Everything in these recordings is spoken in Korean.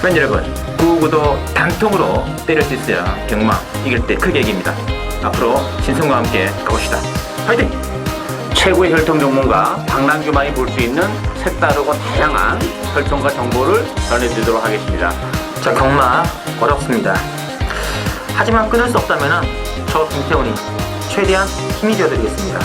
팬 여러분, 999도 단통으로 때릴 수 있어야 경마 이길 때 크게 이깁니다. 앞으로 신성과 함께 가봅시다. 화이팅! 최고의 혈통 전문가 박남규만이 볼 수 있는 색다르고 다양한 혈통과 정보를 전해드리도록 하겠습니다. 자, 경마 어렵습니다. 하지만 끊을 수 없다면 저 김태훈이 최대한 힘이 되어드리겠습니다.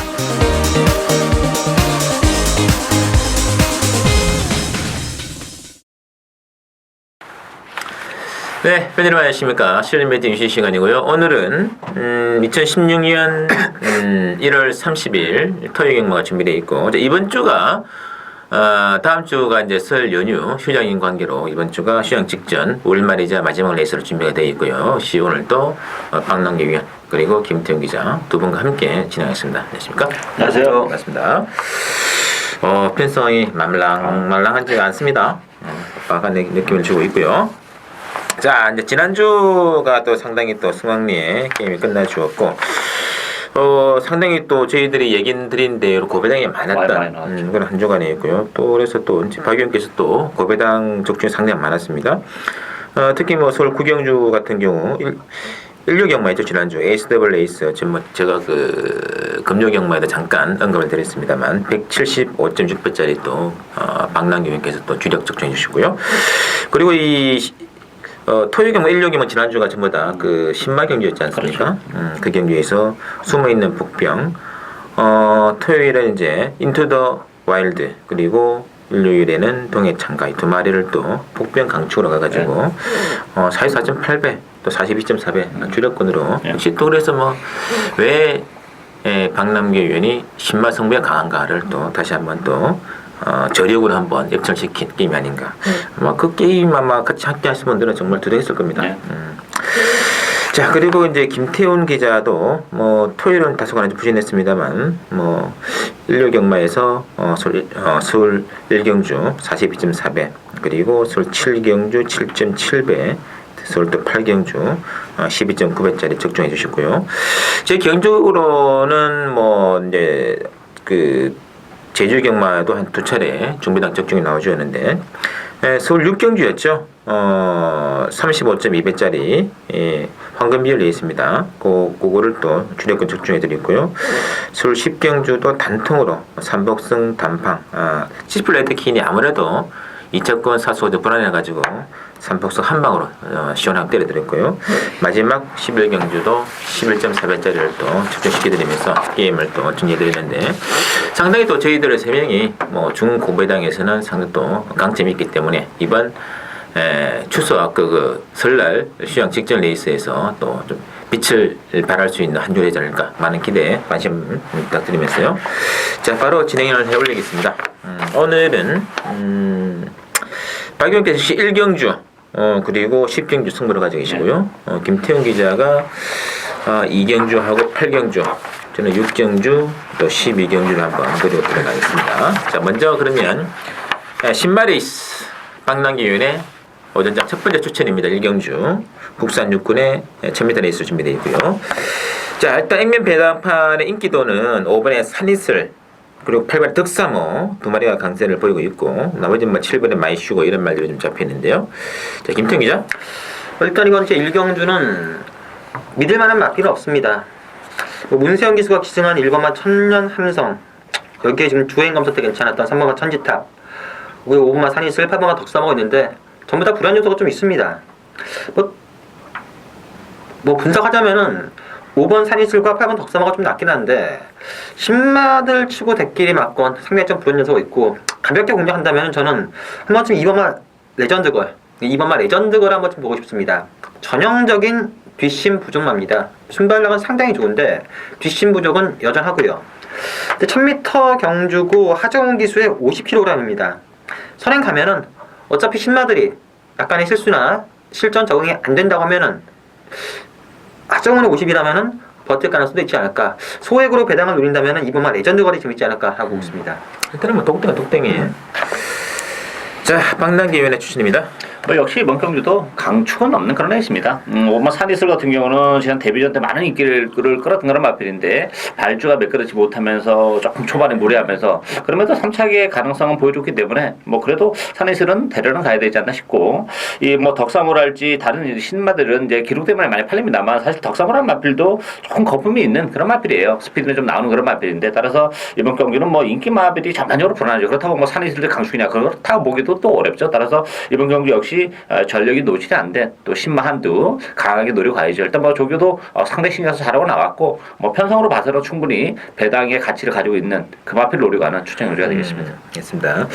네, 팬 여러분 안녕하십니까. 실내매직 유시 시간이고요. 오늘은 2016년 1월 30일 토요 경마가 준비되어 있고, 이번 주가 다음 주가 이제 설 연휴 휴장인 관계로 이번 주가 휴장 직전 월말이자 마지막 레이스로 준비가 되어 있고요. 오늘 또 박남규 위원 그리고 김태훈 기자 두 분과 함께 진행하겠습니다. 안녕하십니까? 안녕하세요. 반갑습니다. 팬성이 말랑말랑하지 않습니다. 빡빡한 느낌을 주고 있고요. 자, 이제 지난주가 또 상당히 또 승왕리에 게임이 끝나주었고, 상당히 또 저희들이 얘기 드린 대로 고배당이 많았던 그런 한 주간이었고요. 또 그래서 또 박 의원께서 또 고배당 적중이 상당히 많았습니다. 특히 뭐 서울 구경주 같은 경우 일류 경마였죠. 지난주 에이스 제가 그 금요 경마에도 잠깐 언급을 드렸습니다만 175.6배짜리 또 박남규 의원께서 또 주력 적중해 주시고요. 그리고 이 토요 경마 1류 경마 지난주가 전부 다 그 신마 경주였지 않습니까? 그렇죠. 그 경주에서 숨어있는 복병, 토요일에 이제 인투 더 와일드, 그리고 일요일에는 동해 창가 두 마리를 또 복병 강축으로 가가지고 44.8배 또 42.4배 주력권으로 역시 또 그래서 뭐 왜 박남규 의원이 신마 성부가 강한가를 또 다시 한번 또 저력으로 한번 역전시킨 게임이 아닌가. 아마 그 게임 아마 같이 함께 하신 분들은 정말 두려웠을 겁니다. 자, 그리고 이제 김태훈 기자도 뭐 토요일은 다소간 부진했습니다만 뭐 일요 경마에서 서울 1경주 42.4배 그리고 서울 7경주 7.7배 서울 또 8경주 12.9배짜리 적중해 주셨고요. 제 개인적으로는 뭐 이제 그 제주 경마도 한 두 차례 중비당 적중이 나와주었는데 서울 6경주였죠. 35.2배짜리 황금 비율이 있습니다. 그거를 또 주력권 적중해 드렸고요. 서울 10경주도 단통으로 삼복승 단팡 시플레이트 킨이 아무래도 2차권 사수도 불안해가지고 삼복승 한 방으로 시원하게 때려드렸고요. 마지막 11경주도 11.4배짜리를 또 적중시켜드리면서 게임을 또 준비해드렸는데 상당히 또 저희들 3명이 뭐 중고배당에서는 상당히 또 강점이 있기 때문에 이번 추석 그 설날 휴양 직전 레이스에서 또 좀 빛을 발할 수 있는 한 주가 되지 않을까 많은 기대 관심 부탁드리면서요. 자, 바로 진행을 해올리겠습니다. 오늘은 박 의원께서 1경주 그리고 10경주 승부를 가지고 계시고요. 김태훈 기자가 2경주하고 8경주 저는 6경주 또 12경주를 한번 그리고 들어가겠습니다. 자, 먼저 그러면 신마레이스 박남규 의원의 오전장 첫 번째 추천입니다. 1경주 국산 육군의 1000m 레이스 준비되어 있고요. 자, 일단 액면 배당판의 인기도는 5번에 산이슬 그리고 8번에 덕사모 두 마리가 강세를 보이고 있고 나머지는 뭐 7번에 마이슈고 이런 말들이 좀 잡혀있는데요. 자, 김태훈 기자. 일단 이건 제 1경주는 믿을만한 맞기는 없습니다. 문세영 기수가 기승한 1번만 천년 함성, 여기에 지금 주행 검사 때 괜찮았던 3번만 천지탑, 그리고 5번만 산이슬, 8번만 덕사모가 있는데 전부 다 불안 요소가 좀 있습니다. 뭐 분석하자면은 5번 산이슬과 8번 덕사모가 좀 낫긴 한데 신마들 치고 대끼리 맞건 상당히 좀 불안 요소가 있고 가볍게 공략한다면 저는 한 번쯤 2번만 레전드걸, 2번만 레전드걸 한 번쯤 보고 싶습니다. 전형적인 뒷심 부족마입니다. 순발력은 상당히 좋은데 뒷심 부족은 여전하고요. 1000m 경주고 하정훈 기수의 50kg입니다. 선행 가면은 어차피 신마들이 약간의 실수나 실전 적응이 안 된다고 하면은 하정훈의 50이라면은 버틸 가능성도 있지 않을까. 소액으로 배당을 노린다면은 이번만 레전드 거리 재밌지 않을까 하고 있습니다. 일단은 뭐 독땡은 독땡이에요. 자, 박남규 의원의 추천입니다. 뭐 역시 이번 경주도 강축은 없는 그런 레이스입니다. 오마 산이슬 같은 경우는 지난 데뷔전 때 많은 인기를 끌었던 그런 마필인데 발주가 매끄럽지 못하면서 조금 초반에 무리하면서 그러면서 3차기의 가능성은 보여줬기 때문에 뭐 그래도 산이슬은 대련은 가야 되지 않나 싶고 이 뭐 덕사무랄지 다른 이제 신마들은 이제 기록 때문에 많이 팔립니다만 사실 덕사무랄 마필도 조금 거품이 있는 그런 마필이에요. 스피드는 좀 나오는 그런 마필인데 따라서 이번 경기는 뭐 인기 마필이 전반적으로 불안하죠. 그렇다고 뭐 산이슬의 강축이냐 그렇다고 보기도 또 어렵죠. 따라서 이번 경기 역시 전력이 노출이 안 된 또 신마 한두 강하게 노려가야죠. 일단 뭐 조교도 상대 신경서 잘하고 나왔고 뭐 편성으로 봐서는 충분히 배당의 가치를 가지고 있는 그 마필을 노려가는 추천 요리가 되겠습니다. 알겠습니다.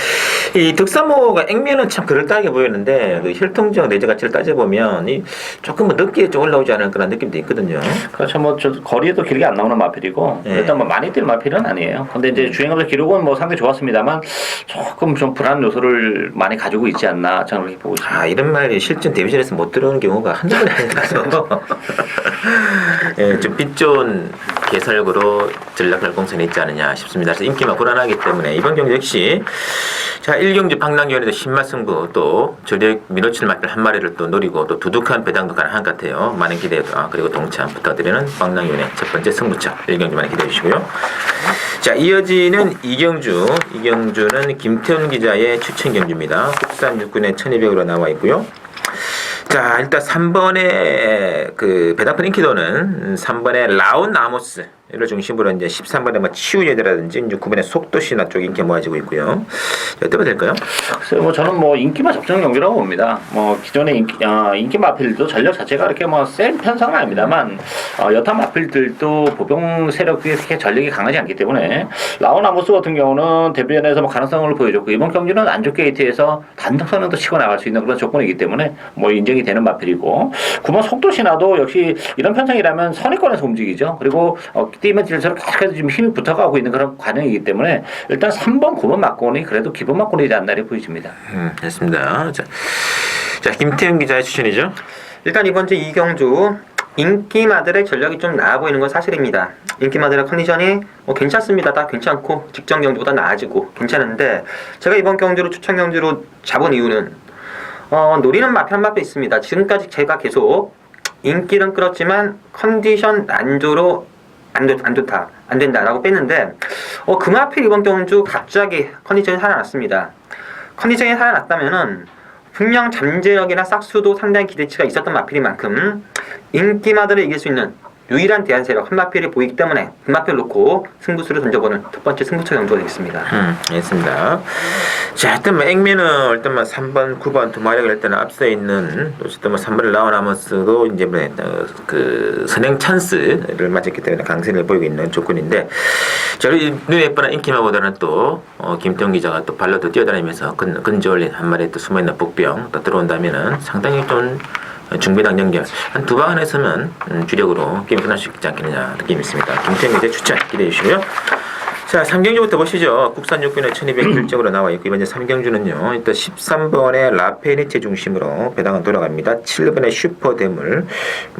이 득사모가 액면은 참 그럴듯하게 보이는데 그 혈통적 내재 가치를 따져보면 이 조금 뭐 늦게 좀 올라오지 않을 그런 느낌도 있거든요. 그렇죠. 뭐 저 거리에도 길게 안 나오는 마필이고 네. 일단 뭐 많이 뛰는 마필은 아니에요. 근데 이제 주행하면서 기록은 뭐 상당히 좋았습니다만 조금 좀 불안 요소를 많이 가지고 있지 않나 저는 그렇게 보고 있습니다. 아 이런 말이 실전 데뷔전에서 못 들어오는 경우가 한두 번이 아니라서 예, 좀 빛 좋은 개설구로 전략결공선이 있지 않느냐 싶습니다. 그래서 인기가 불안하기 때문에 이번 경기 역시 자 1경주 방랑교원에도 신마승부 또 조력 민호칠 마필 한 마리를 또 노리고 또 두둑한 배당도 가능한 것 같아요. 많은 기대 그리고 동참 부탁드리는 방랑교원의 첫 번째 승부처 1경주 많이 기대해 주시고요. 자 이어지는 2경주는 김태훈 기자의 추천 경주입니다. 국산 육군의 1200으로 나와 있고요. 자 일단 3번의 그 배당권 인기도는 3번의 라운 아모스를 중심으로 이제 13번의 뭐 치우예드라든지 9번의 속도신화 쪽 인기 모아지고 있고요. 어떻게 될까요? 글쎄요, 뭐 저는 뭐 인기만 적정 경기라고 봅니다. 뭐 기존의 인기 마필도 전력 자체가 그렇게 뭐 센 편성은 아닙니다만 여타 마필들도 보병 세력이 그렇게 전력이 강하지 않기 때문에 라운 아모스 같은 경우는 데뷔전에서 뭐 가능성을 보여줬고 이번 경기는 안쪽 게이트에서 단독 선언도 치고 나갈 수 있는 그런 조건이기 때문에 뭐 인정이 되는 마필이고 9번 속도 신화도 역시 이런 편성이라면 선의권에서 움직이죠. 그리고 뛰면 뛸수록 계속해서 지금 힘이 붙어가고 있는 그런 과정이기 때문에 일단 3번, 9번 막권이 그래도 기본 막권이지 않나 이렇게 보여집니다. 됐습니다. 자 김태훈 기자의 추천이죠. 일단 이번 주 이경주 인기마들의 전력이 좀 나아 보이는 건 사실입니다. 인기마들의 컨디션이 괜찮습니다. 다 괜찮고 직전 경주보다 나아지고 괜찮은데 제가 이번 경주로 추천 경주로 잡은 이유는 노리는 마필 한 마필 있습니다. 지금까지 제가 계속 인기는 끌었지만 컨디션 난조로 안 된다라고 뺐는데 그 마필 이번 경주 갑자기 컨디션이 살아났습니다. 컨디션이 살아났다면은 분명 잠재력이나 싹수도 상당히 기대치가 있었던 마필인 만큼 인기마들을 이길 수 있는 유일한 대안 세력 한 마필이 보이기 때문에 그 마필 놓고 승부수를 던져보는 첫 번째 승부처 경주가 되겠습니다. 알겠습니다. 자, 일단 뭐 액면은 일단 뭐 3번, 9번 두 마리가 일단은 앞서 있는 또 뭐 3번을 라운하면서도 이제 뭐 그 선행 찬스를 맞았기 때문에 강세를 보이고 있는 조건인데 자, 눈에 뻔한 인기마보다는 또 김태훈 기자가 또 발로 또 뛰어다니면서 근저 올린 한 마리 또 숨어있는 복병 또 들어온다면은 상당히 좀 중배당 연결 한 두 방 안에서는 주력으로 게임 끝날 수 있지 않겠느냐 느낌이 있습니다. 김태훈 기자 추천 기대해 주시고요. 자 3경주부터 보시죠. 국산 육군의 1200 결정으로 나와 있고 이번 3경주는요. 일단 13번의 라페니체 중심으로 배당은 돌아갑니다. 7번의 슈퍼대물,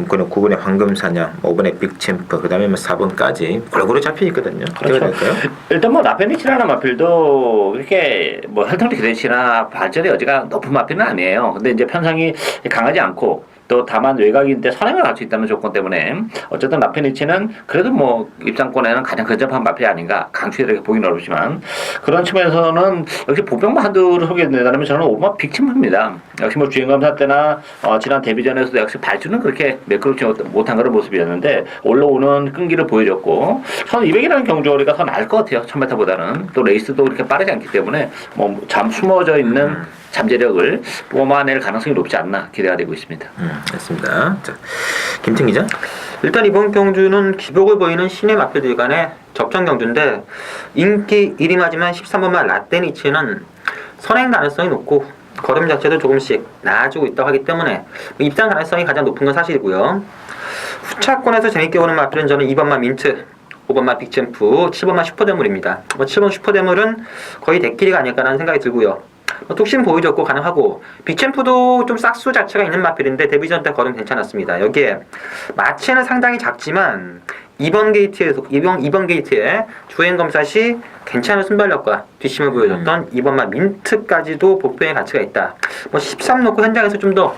9번의 황금사냥, 5번의 빅챔프, 그 다음에 4번까지 골고루 잡혀 있거든요. 어떻게 될까요? 일단 뭐 라페니치라는 마필도 그렇게 뭐 혈통적 기대치나 발전의 여지가 높은 마필은 아니에요. 근데 이제 편성이 강하지 않고 또 다만 외곽인데 선행을 할 수 있다는 조건 때문에 어쨌든 라페니치는 그래도 뭐 입장권에는 가장 근접한 마필이 아닌가 강추이렇게 보기는 어렵지만 그런 측면에서는 역시 보병만 한두를 소개해낸다면 저는 5번 빅침입니다. 역시 뭐 주행검사 때나 지난 데뷔전에서도 역시 발주는 그렇게 매끄럽지 못한 그런 모습이었는데 올라오는 끈기를 보여줬고 저는 200이라는 경주거리가 더 나을 것 같아요. 1000m보다는 또 레이스도 그렇게 빠르지 않기 때문에 뭐 잠 숨어져 있는 잠재력을 뽑아낼 가능성이 높지 않나 기대가 되고 있습니다. 됐습니다. 자, 김태훈 기자. 일단 이번 경주는 기복을 보이는 신의 마필들 간의 접전 경주인데 인기 1위마지만 13번만 라떼니치는 선행 가능성이 높고 걸음 자체도 조금씩 나아지고 있다고 하기 때문에 입장 가능성이 가장 높은 건 사실이고요. 후차권에서 재밌게 보는 마필은 저는 2번만 민트, 5번만 빅챔프, 7번만 슈퍼대물입니다. 7번 슈퍼대물은 거의 대끼리가 아닐까라는 생각이 들고요. 툭신 보여줬고 가능하고 빅챔프도 좀 싹수 자체가 있는 마필인데 데뷔전 때 걸음 괜찮았습니다. 여기에 마체는 상당히 작지만 이번 게이트에 주행 검사 시 괜찮은 순발력과 뒷심을 보여줬던 이번 마 민트까지도 복병의 가치가 있다. 13 놓고 현장에서 좀 더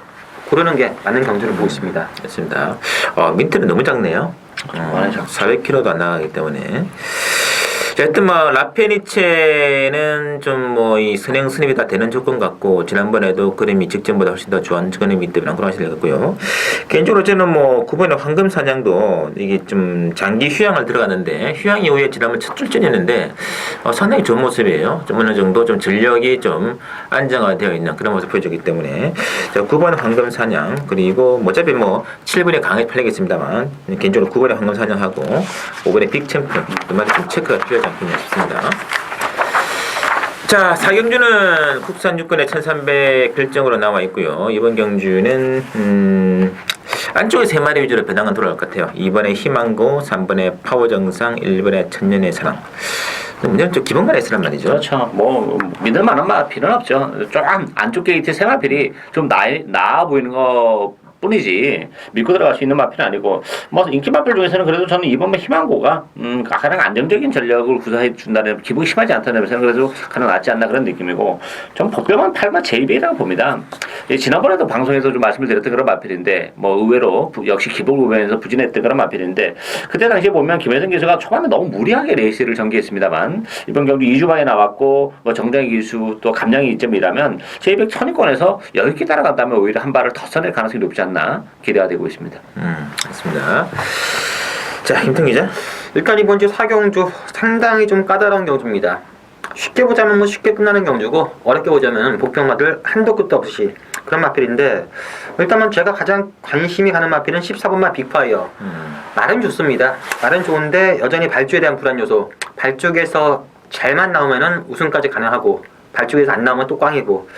고르는 게 맞는 경주를 보고 있습니다. 그렇습니다. 민트는 너무 작네요. 400kg도 안 나가기 때문에. 자, 하여튼 라페니체는 좀 이 선행 선입이 다 되는 조건 같고 지난번에도 그림이 직전보다 훨씬 더 좋은 그림이기 때문에 그런 하시는 것 같고요. 개인적으로 저는 9번에 황금 사냥도 이게 좀 장기 휴양을 들어갔는데 휴양 이후에 지난번 첫 출전이었는데 상당히 좋은 모습이에요. 좀 어느 정도 좀 전력이 좀 안정화되어 있는 그런 모습 보여주기 때문에 자, 9번 황금 사냥 그리고 어차피 7번에 강하게 팔리겠습니다만 개인적으로 9번에 황금 사냥하고 5번에 빅챔프 두 마리 좀 체크가 필요하지 않겠냐 싶습니다. 자, 4경주는 국산 유권에 1300 결정으로 나와 있고요. 이번 경주는 안쪽에 3마리 위주로 배당은 돌아갈 것 같아요. 2번에 희망고, 3번에 파워정상, 1번에 천년의 사랑. 문제는 좀 기본만 S란 말이죠. 그렇죠. 믿을 만한 말 필요는 없죠. 조금 안쪽 게이트 세마필이 좀 나아 보이는 거 뿐이지 믿고 들어갈 수 있는 마필은 아니고 인기 마필 중에서는 그래도 저는 이번 희망고가 가장 안정적인 전력을 구사해 준다는 기복이 심하지 않다는 점에서는 그래도 가장 낫지 않나 그런 느낌이고 전 복병은 8만 JB라고 봅니다. 지난번에도 방송에서 좀 말씀을 드렸던 그런 마필인데 의외로 역시 기복 부분에서 부진했던 그런 마필인데 그때 당시에 보면 김혜성 기수가 초반에 너무 무리하게 레이스를 전개했습니다만 이번 경기 2주반에 나왔고 정장의 기수 또 감량이 이점이라면 제200 선입권에서 여유있게 따라간다면 오히려 한 발을 더 써낼 가능성이 높지 않나 기대가 되고 있습니다. 맞습니다. 자, 김태 기자. 일단 이번 주 4경주 상당히 좀 까다로운 경주입니다. 쉽게 보자면 쉽게 끝나는 경주고 어렵게 보자면 복병마들 한도 끝도 없이 그런 마필인데 일단은 제가 가장 관심이 가는 마필은 14번마 빅파이어. 말은 좋습니다. 말은 좋은데 여전히 발주에 대한 불안 요소. 발주에서 잘만 나오면은 우승까지 가능하고 발주에서 안 나오면 또 꽝이고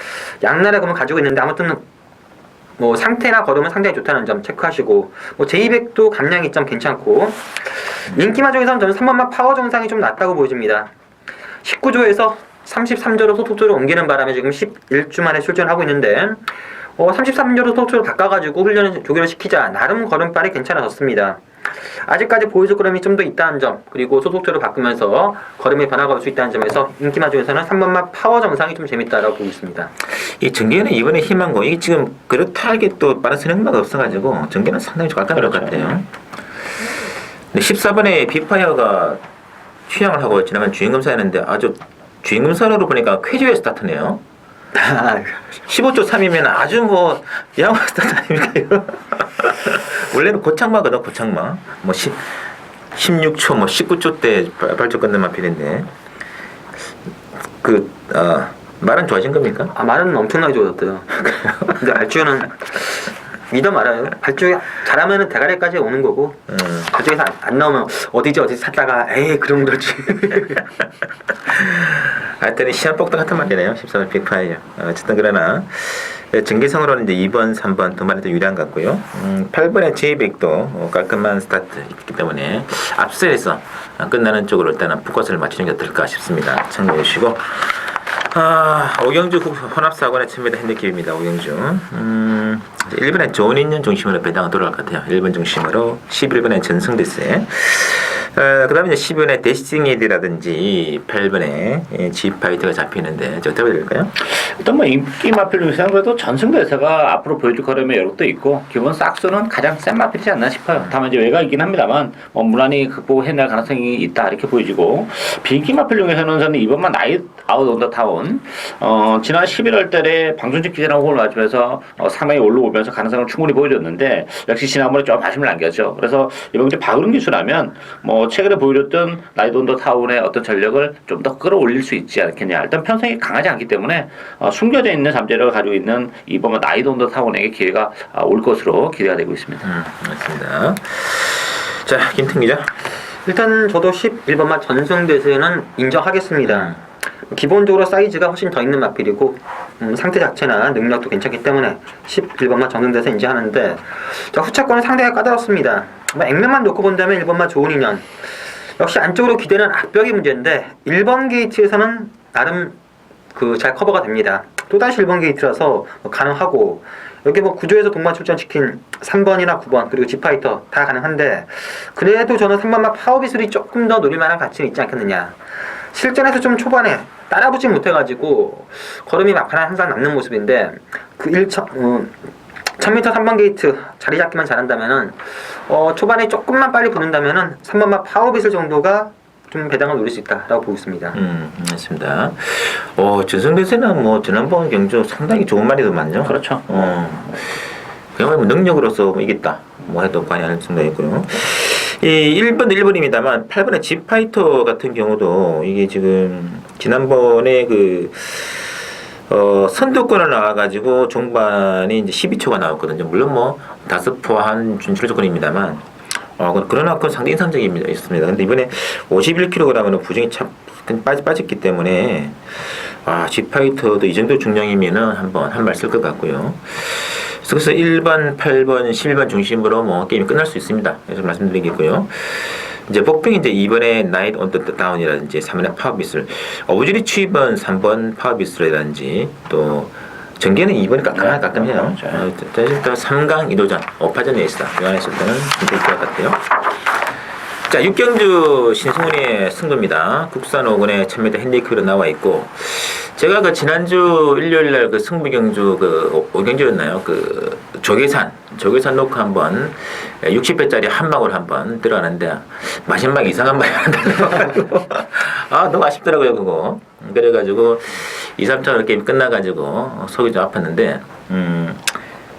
양날의 검을 가지고 있는데 아무튼 상태나 걸음은 상당히 좋다는 점 체크하시고 제200도 감량이 좀 괜찮고 인기마 중에서는 저는 3번마 파워 정상이 좀 낫다고 보여집니다. 19조에서 33조로 소속조로 옮기는 바람에 지금 11주 만에 출전을 하고 있는데 33조로 소속조로 바꿔가지고 훈련을 조기를 시키자 나름 걸음발이 괜찮아졌습니다. 아직까지 보여줄 걸음이 좀 더 있다는 점 그리고 소속조로 바꾸면서 걸음의 변화가 올 수 있다는 점에서 인기마 중에서는 3번마 파워 정상이 좀 재밌다라고 보고 있습니다. 이 전개는 이번에 희망고 이게 지금 그렇다하게 또 빠른 선행마가 없어가지고 전개는 상당히 깔끔할 것 같아요. 근데 14번에 빅파이어가 휴양을 하고 지난번 주행검사였는데 아주 주행검사로 보니까 쾌조의 스타트네요. 15조 3이면 아주 양호 스타트 아닙니까 이거? 원래는 고창마거든 고창마 16초 19초 때 발조 끝난 마필인데 말은 좋아진 겁니까? 말은 엄청나게 좋아졌대요. 근데 발주는 믿어 말아요. 발주에 잘하면은 대가리까지 오는 거고 발주에서 안 나오면 어디지 찾다가 에이 그런 거지. 하여튼 시한폭도 같은 말이네요. 14번 빅파이어. 어쨌든 그러나 전개성으로는 이제 2번, 3번 두 마리 더 유리한 것 같고요. 8번의 J100도 깔끔한 스타트 있기 때문에 앞서에서 끝나는 쪽으로 일단은 포커스를 맞추는 게 어떨까 싶습니다. 참고해 주시고 오경주 혼합사관의 칩니다. 핸디캡입니다. 오경주 1번에 좋은 인연 중심으로 배당을 돌아갈 것 같아요. 1번 중심으로 11번에 전승대세 그 다음에 이제 10번에 데스티니라든지 8번에 G파이트가 잡히는데 어떻게 해야 될까요? 일단 인기 마필 중에서는 그래도 전승대세가 앞으로 보여줄 걸음의 여력도 있고 기본 싹수는 가장 센 마필이지 않나 싶어요. 다만 이제 외곽이긴 합니다만 무난히 극복해낼 가능성이 있다 이렇게 보여지고 비인기 마필 중에서는 저는 이번만 나이트 아웃 온 더 타운 지난 11월 달에 방송직 기자랑 호흡을 맞추면서 상당히 올라오면서 가능성을 충분히 보여줬는데 역시 지난번에 좀 아쉬움을 남겼죠. 그래서 이번 이제 박은웅 기수라면 최근에 보여줬던 나이트 온 더 타운의 어떤 전력을 좀 더 끌어올릴 수 있지 않겠냐. 일단 편성이 강하지 않기 때문에 숨겨져 있는 잠재력을 가지고 있는 이번 나이트 온 더 타운에게 기회가 올 것으로 기대가 되고 있습니다. 맞습니다. 자, 김태 기자. 일단 저도 11번마 전승대세는 인정하겠습니다. 기본적으로 사이즈가 훨씬 더 있는 마필이고 상태 자체나 능력도 괜찮기 때문에 11번마 전승대세 인정하는데 후차권은 상당히 까다롭습니다. 액면만 놓고 본다면 1번마 좋은 인연 역시 안쪽으로 기대는 악벽이 문제인데 1번 게이트에서는 나름 잘 커버가 됩니다. 또다시 1번 게이트라서 가능하고 여기 뭐 구조에서 동반 출전시킨 3번이나 9번 그리고 지파이터 다 가능한데 그래도 저는 3번마 파워비술이 조금 더 노릴만한 가치는 있지 않겠느냐. 실전에서 좀 초반에 따라붙지 못해가지고 걸음이 막판에 항상 남는 모습인데 그 1000m 3번 게이트 자리 잡기만 잘한다면은 초반에 조금만 빨리 붙는다면은 3번마 파워비술 정도가 좀 배당을 노릴 수 있다라고 보고 있습니다. 맞습니다. 전성대세는 뭐 지난번 경주 상당히 좋은 말이도 많죠. 그렇죠. 그야말로 뭐 능력으로서 뭐 이겼다. 뭐 해도 과언이 아닐 생각이고요. 이 1번 1번입니다만 8번의 지파이터 같은 경우도 이게 지금 지난번에 선두권을 나와가지고 종반에 이제 12초가 나왔거든요. 물론 뭐 5포 한 준출 조건입니다만 그러나 그건 상당히 인상적이었습니다. 근데 이번에 51kg은 부정이 참 빠졌기 때문에 지파이터도 이 정도 중량이면은 한번 한 발 쓸 것 같고요. 그래서 1번, 8번, 11번 중심으로 뭐 게임이 끝날 수 있습니다. 그래서 말씀드리겠고요. 이제 복병이 이제 2번에 나이트 온 더 다운이라든지 3번에 파워비슬, 오브지리 취번 3번 파워비슬이라든지 또 전개는 2번이 가끔해요. 일단 3강 2도전, 5파전 레이스다. 이 안에서 때는 될 것 같아요. 자, 6경주 신승훈의 승부입니다. 국산 5군의 1000m 핸디캡으로 나와 있고, 제가 지난주 일요일날 승부 경주 5경주였나요? 조계산 놓고 한번 60배짜리 한 방울 한번 들어가는데, 마지막 이상한 말이 한다고. 너무 아쉽더라고요, 그거. 그래가지고, 2, 3차로 게임 끝나가지고, 속이 좀 아팠는데,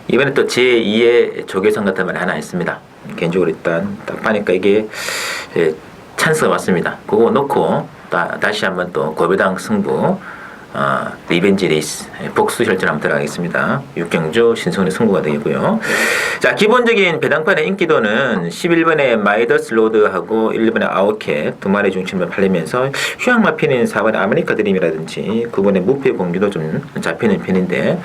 이번에 또 제2의 조계산 같은 말이 하나 있습니다. 개인적으로 일단 딱 보니까 이게 찬스가 왔습니다. 그거 놓고 다시 한번 또 고배당 승부 리벤지 레이스 복수 혈전 한번 들어가겠습니다. 6경주 신승훈의 승부가 되겠고요. 자, 기본적인 배당판의 인기도는 11번의 마이더스 로드하고 1번의 아웃캡 두 마리 중심으로 팔리면서 휴양 마피는 4번의 아메리카 드림이라든지 9번의 무패 공주도 좀 잡히는 편인데,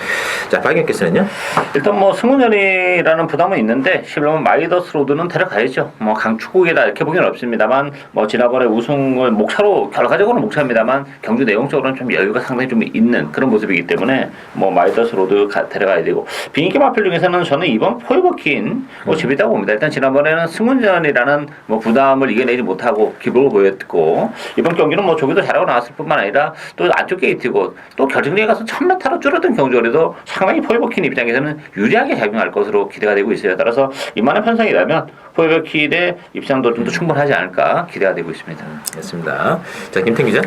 자, 박영께서는요? 일단 뭐 승훈전이라는 부담은 있는데 11번 마이더스 로드는 데려가야죠. 뭐 강추국이다 이렇게 보기는 없습니다만, 뭐 지난번에 우승을 목차로 결과적으로는 목차입니다만 경주 내용적으로는 좀 여유가 상당히 좀 있는 그런 모습이기 때문에 뭐 마이더스 로드 데려가야 되고, 비인기 마필 중에서는 저는 이번 포에버킨 재밌다고 봅니다. 일단 지난번에는 승훈전이라는 뭐 부담을 이겨내지 못하고 기복을 보였고, 이번 경기는 뭐 조기도 잘하고 나왔을 뿐만 아니라 또 안쪽 게이트고 또 결승리에 가서 1000m로 줄어든 경주거리도 상당히 포에버킨 입장에서는 유리하게 작용할 것으로 기대가 되고 있어요. 따라서 이만한 편성이라면 포에버킨의 입장도 좀 더 충분하지 않을까 기대가 되고 있습니다. 됐습니다. 자, 김태균 기자.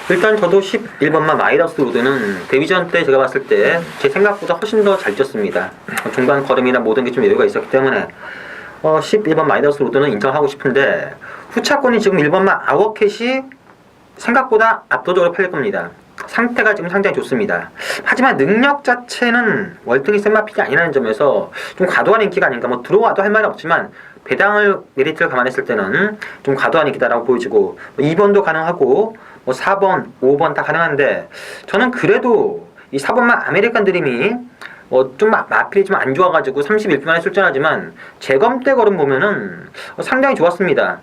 일단 저도 11번마 마이더스 로드는 데뷔전 때 제가 봤을 때 제 생각보다 훨씬 더 잘 뛰었습니다. 중반 걸음이나 모든 게 좀 여유가 있었기 때문에 11번 마이더스 로드는 인정하고 싶은데, 후차권이 지금 1번마 아워캣이 생각보다 압도적으로 팔릴 겁니다. 상태가 지금 상당히 좋습니다. 하지만 능력 자체는 월등히 센 마필이 아니라는 점에서 좀 과도한 인기가 아닌가. 뭐 들어와도 할 말은 없지만 배당을 메리트를 감안했을 때는 좀 과도한 인기다라고 보여지고, 2번도 가능하고 뭐 4번, 5번 다 가능한데, 저는 그래도 이 4번만 아메리칸 드림이 좀 마필이 좀 안 좋아가지고 31분만에 출전하지만 재검 때 걸음 보면은 상당히 좋았습니다.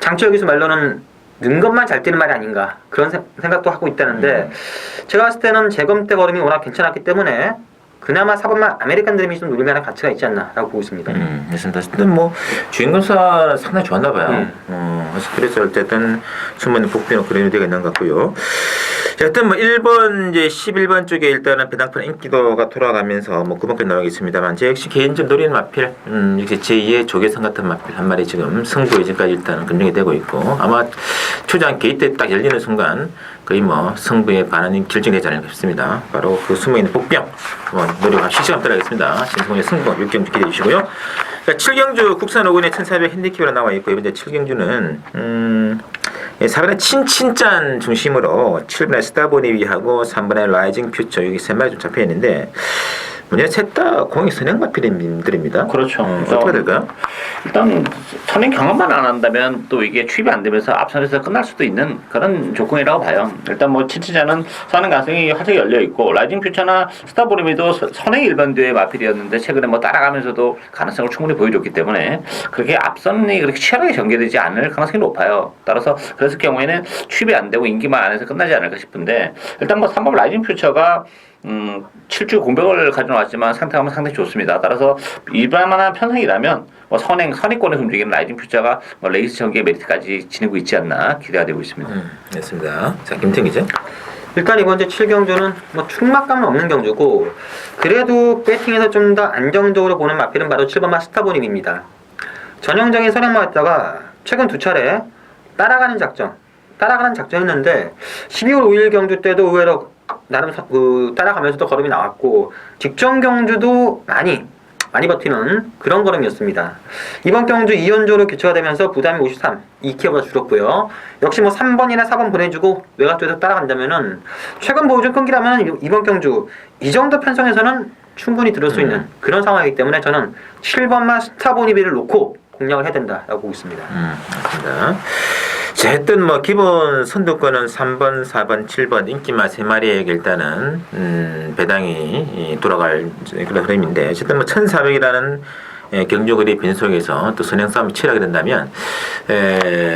장초 여기서 말로는 는 것만 잘 뛰는 말이 아닌가 그런 생각도 하고 있다는데, 제가 봤을 때는 재검 때 걸음이 워낙 괜찮았기 때문에 그나마 4번만 아메리칸 드림이 좀 노릴 만한 가치가 있지 않나라고 보고 있습니다. 그렇습니다. 어쨌든 뭐 주인공사 상당히 좋았나 봐요. 그래서 어쨌든 숨은 복비는 그런 의미가 있는 것 같고요. 자, 일단 뭐 1번 이제 11번 쪽에 일단은 배당판 인기도가 돌아가면서 뭐 9번까지 나오겠습니다만, 제 역시 개인적으로 노리는 마필, 이렇게 제2의 조계산 같은 마필 한 마리 지금 승부 이제까지 일단은 검증이 되고 있고, 아마 초장 게이트 딱 열리는 순간 거의 뭐 승부의 반환이 결정되지 않을까 싶습니다. 바로 그 숨어있는 복병 노력과 실시간 들어가겠습니다. 신승훈의 승부 6경주 기대해 주시고요. 7경주 국산 5군의 1400 핸디캡으로 나와 있고, 이번 7경주는 4번의 친친짠 중심으로 7번의 스타보니비하고 3번의 라이징 퓨처, 여기 세 마리 좀 잡혀 있는데, 문제 셋다 공이 선행 마필님들입니다. 그렇죠. 어떻게 될까요? 일단 선행 경험만 안 한다면 또 이게 취입이 안 되면서 앞선에서 끝날 수도 있는 그런 조건이라고 봐요. 일단 뭐 치치자는 선행 가능성이 활짝 열려 있고 라이징 퓨처나 스타보리미도 선행 일반도의 마필이었는데 최근에 뭐 따라가면서도 가능성을 충분히 보여줬기 때문에 그렇게 앞선이 그렇게 치열하게 전개되지 않을 가능성이 높아요. 따라서 그랬을 경우에는 취입이 안 되고 인기만 안 해서 끝나지 않을까 싶은데 일단 뭐 3번 라이징 퓨처가 7주 공백을 가져왔지만 상태가 상당히 좋습니다. 따라서 일반만한 편성이라면 뭐 선행권에서 움직이는 라이징 퓨처가 뭐 레이스 전개 메리트까지 지니고 있지 않나 기대가 되고 있습니다. 됐습니다. 자, 김태형 기자. 일단 이번 주 7경주는 뭐 충막감은 없는 경주고 그래도 배팅에서 좀 더 안정적으로 보는 마필은 바로 7번마 스타보님입니다. 전형적인 선행만 했다가 최근 두 차례 따라가는 작전했는데 12월 5일 경주 때도 의외로 나름 따라가면서도 걸음이 나왔고 직전 경주도 많이 버티는 그런 걸음이었습니다. 이번 경주 2연조로 교체가 되면서 부담이 53, 2kg보다 줄었고요. 역시 뭐 3번이나 4번 보내주고 외곽쪽에서 따라간다면은 최근 보여준 끈기라면 이번 경주 이 정도 편성에서는 충분히 들을 수 있는 그런 상황이기 때문에 저는 7번만 스타보니비를 놓고 공략을 해야 된다라고 보고 있습니다. 맞습니다. 자, 하여튼 뭐 기본 선두권은 3번, 4번, 7번 인기마 3마리에게 일단은 배당이 돌아갈 그런 흐름인데 어쨌든 뭐 1400이라는 경주거리 빈속에서 또 선행 싸움이 치열하게 된다면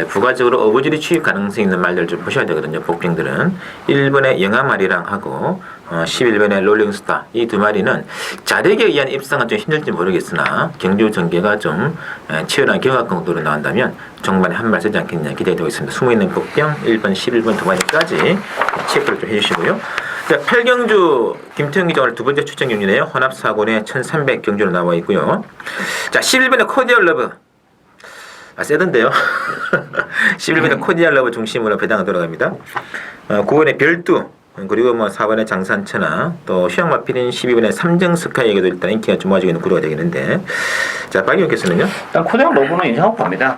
부가적으로 어부질이 취입 가능성이 있는 말들을 좀 보셔야 되거든요. 복빙들은 1번의 영아마리랑 하고 11번의 롤링스타 이 두 마리는 자력에 의한 입상은 좀 힘들지 모르겠으나 경주 전개가 좀 치열한 경합 강도로 나온다면 정반에 한 발 쓰지 않겠냐 기대되고 있습니다. 숨어있는 복병 1번, 11번 두 마리까지 체크를 좀 해주시고요. 자, 8경주 김태형 기자 오늘 두 번째 추천 경주네요. 혼합사고의 1300 경주로 나와 있고요. 자, 11번의 코디얼 러브. 세던데요. 11번의 코디얼 러브 중심으로 배당을 돌아갑니다. 9번의 별두. 그리고 뭐 4번의 장산천하 또 휴양마필인 12번의 삼정스카이에게도 일단 인기가 좀 모아지고 있는 구도가 되겠는데 자 박용께서는요? 일단 코데형 러브는 인정하고 갑니다.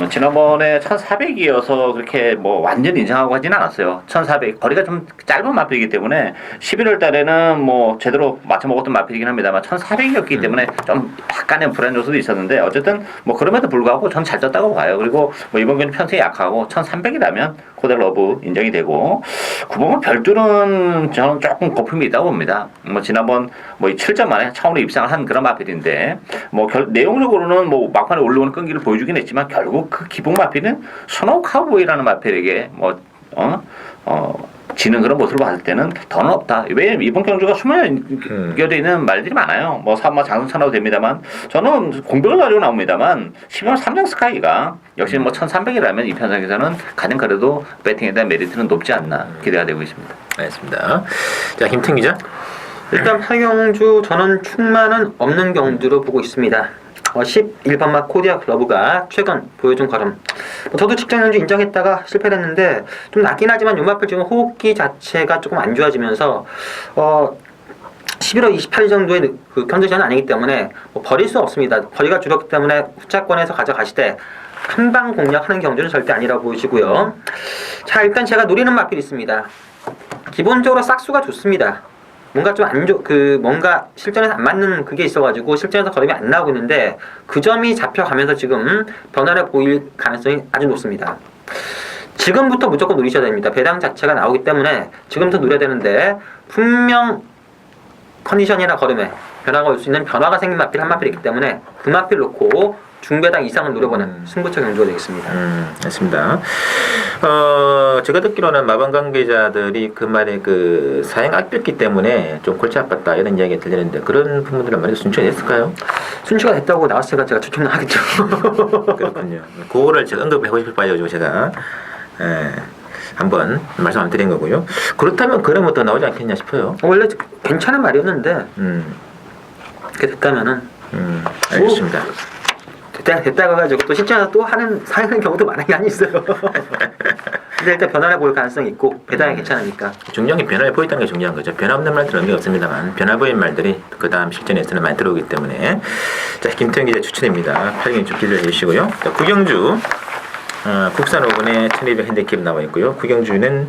지난번에 1400이어서 그렇게 뭐 완전 인정하고 하진 않았어요. 1400 거리가 좀 짧은 마필이기 때문에 11월 달에는 뭐 제대로 맞춰 먹었던 마필이긴 합니다만 1400이었기 때문에 좀 약간의 불안 요소도 있었는데 어쨌든 뭐 그럼에도 불구하고 전 잘 떴다고 봐요. 그리고 뭐 이번 경기 편성이 약하고 1300이라면 코데형 러브 인정이 되고 9번은 별두는 저는 조금 거품이 있다고 봅니다. 뭐 지난번 뭐 7점 만에 처음으로 입상을 한 그런 마필인데 뭐 내용적으로는 뭐 막판에 올라오는 끈기를 보여주긴 했지만 결국 그 기본 마필은 스노우 카우보이라는 마필에게 지는 그런 모습을 봤을 때는 더는 없다. 왜냐면 이번 경주가 수면 연결되어 있는 말들이 많아요. 뭐 사마 장승천하도 됩니다만 저는 공백을 가지고 나옵니다만 12번 삼정 스카이가 역시 뭐 1300이라면 이 편성에서는 가장 그래도 배팅에 대한 메리트는 높지 않나 기대가 되고 있습니다. 알겠습니다. 자, 김태형 기자. 일단 8경주 저는 충만은 없는 경주로 보고 있습니다. 11번마 코디아 러브가 최근 보여준 걸음 저도 직전 연주 인정했다가 실패를 했는데 좀 낮긴 하지만 요마필 지금 호흡기 자체가 조금 안 좋아지면서 11월 28일 정도의 그 컨디션은 아니기 때문에 뭐 버릴 수 없습니다. 거리가 줄었기 때문에 후차권에서 가져가시되 한방 공략하는 경주는 절대 아니라고 보이시고요. 자, 일단 제가 노리는 마필이 있습니다. 기본적으로 싹수가 좋습니다. 뭔가 좀 뭔가 실전에서 안 맞는 그게 있어가지고 실전에서 걸음이 안 나오고 있는데 그 점이 잡혀가면서 지금 변화를 보일 가능성이 아주 높습니다. 지금부터 무조건 노리셔야 됩니다. 배당 자체가 나오기 때문에 지금부터 노려야 되는데 분명 컨디션이나 걸음에 변화가 올 수 있는 변화가 생긴 마필 한 마필이 있기 때문에 그 마필 놓고 중배당 이상을 노려보는 승부처 경주가 되겠습니다. 맞습니다. 제가 듣기로는 마방 관계자들이 그 말에 그 사행 아꼈기 때문에 좀 골치 아팠다 이런 이야기가 들리는데 그런 부분들은 말이 순치가 됐을까요? 순치가 됐다고 나왔으니까 제가 추천을 하겠죠. 그렇군요. 그거를 제가 언급하고 싶을 바에요. 제가 한번 말씀 안 드린 거고요. 그렇다면 그러면 더 나오지 않겠냐 싶어요. 원래 괜찮은 말이었는데 그렇게 됐다면은 알겠습니다. 됐다가 가지고 또 실전에서 또 사용하는 경우도 많이 있어요. 근데 일단 변화를 볼 가능성이 있고 배당이 괜찮으니까. 중요한 게 변화를 보였다는 게 중요한 거죠. 변화 없는 말들은 의미 없습니다만 변화 보인 말들이 그 다음 실전에서는 많이 들어오기 때문에 자 김태형 기자 추천입니다. 8경기 좀 기대해 주시고요. 자, 구경주 국산 5분에 1200 핸디캡 나와 있고요. 구경주는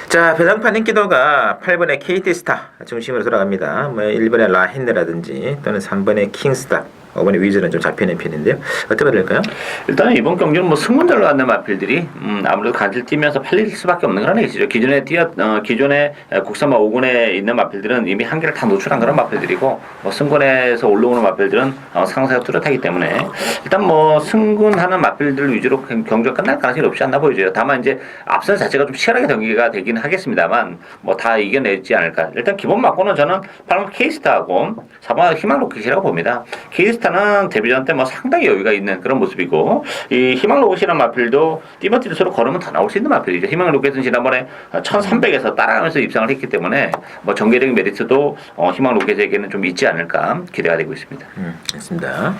자, 배당판 인기도가 8번의 KT스타 중심으로 돌아갑니다. 뭐 1번의 라헨드라든지 또는 3번의 킹스타, 5번의 위즈는 좀 잡히는 편인데요. 어떻게 봐야 될까요? 일단은 이번 경기는 뭐 승문들로 갖는 마필들이 아무래도 간질 뛰면서 팔릴 수밖에 없는 그런 레이스죠. 기존에 국산마 5군에 있는 마필들은 이미 한계를 다 노출한 그런 마필들이고, 뭐 승군에서 올라오는 마필들은 상세가 뚜렷하기 때문에 일단 뭐 승군하는 마필들 위주로 경기가 끝날 가능성이 높지 않나 보이죠. 다만 이제 앞선 자체가 좀 치열하게 경기가 되긴 하겠습니다만 뭐 다 이겨내지 않을까. 일단 기본 맞고는 저는 8번 K스타하고 4번 희망로켓이라고 봅니다. K스타는 데뷔전 때 뭐 상당히 여유가 있는 그런 모습이고, 이 희망로켓이라는 마필도 띠버티를 서로 걸으면 더 나올 수 있는 마필이죠. 희망로켓은 지난번에 1300에서 따라가면서 입상을 했기 때문에 뭐 전개적인 메리트도 희망로켓에게는 좀 있지 않을까 기대가 되고 있습니다. 알겠습니다.